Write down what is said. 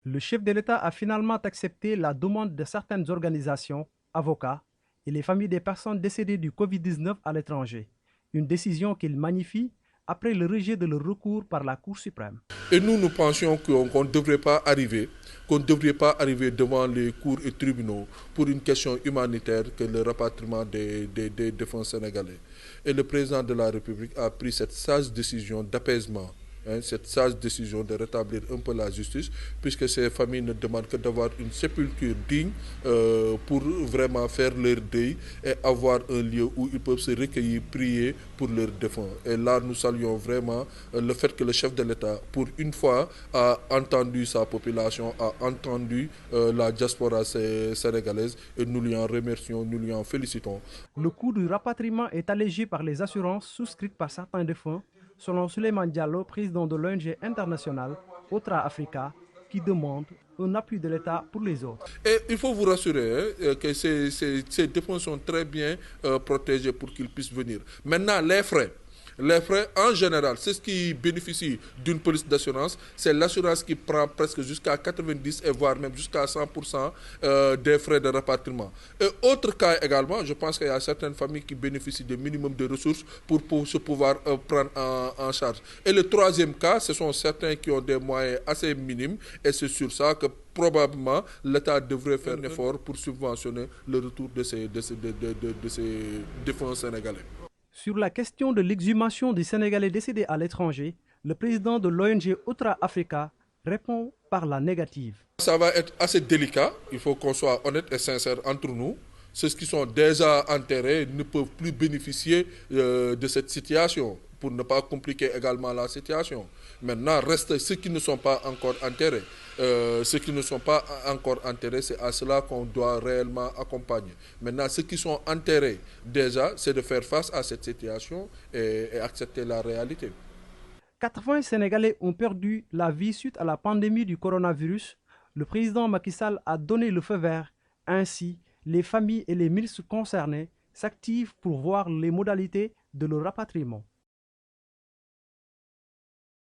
Le chef de l'État a finalement accepté la demande de certaines organisations, avocats et les familles des personnes décédées du Covid-19 à l'étranger, une décision qu'il magnifie après le rejet de leur recours par la Cour suprême. Et nous pensions qu'on ne devrait pas arriver, devant les cours et tribunaux pour une question humanitaire que le rapatriement des défunts sénégalais. Et le président de la République a pris cette sage décision d'apaisement, cette sage décision de rétablir un peu la justice, puisque ces familles ne demandent que d'avoir une sépulture digne pour vraiment faire leur deuil et avoir un lieu où ils peuvent se recueillir, prier pour leurs défunts. Et là, nous saluons vraiment le fait que le chef de l'État, pour une fois, a entendu sa population, a entendu la diaspora sénégalaise, et nous lui en remercions, nous lui en félicitons. Le coût du rapatriement est allégé par les assurances souscrites par certains défunts, selon Souleymane Diallo, président de l'ONG internationale Otra Africa, qui demande un appui de l'État pour les autres. Et il faut vous rassurer que ces défunts sont très bien protégés pour qu'ils puissent venir. Maintenant, les frais, en général, c'est ce qui bénéficie d'une police d'assurance. C'est l'assurance qui prend presque jusqu'à 90 et voire même jusqu'à 100% des frais de rapatriement. Et autre cas également, je pense qu'il y a certaines familles qui bénéficient d'un minimum de ressources pour se pouvoir prendre en charge. Et le troisième cas, ce sont certains qui ont des moyens assez minimes. Et c'est sur ça que probablement l'État devrait faire un effort pour subventionner le retour de ces défunts sénégalais. Sur la question de l'exhumation des Sénégalais décédés à l'étranger, le président de l'ONG Otra Africa répond par la négative. Ça va être assez délicat, il faut qu'on soit honnête et sincère entre nous. Ceux qui sont déjà enterrés ne peuvent plus bénéficier de cette situation pour ne pas compliquer également la situation. Maintenant, restent ceux qui ne sont pas encore enterrés. Ceux qui ne sont pas encore enterrés, c'est à cela qu'on doit réellement accompagner. Maintenant, ceux qui sont enterrés, déjà, c'est de faire face à cette situation et accepter la réalité. 80 Sénégalais ont perdu la vie suite à la pandémie du coronavirus. Le président Macky Sall a donné le feu vert. Ainsi, les familles et les ministres concernés s'activent pour voir les modalités de leur rapatriement.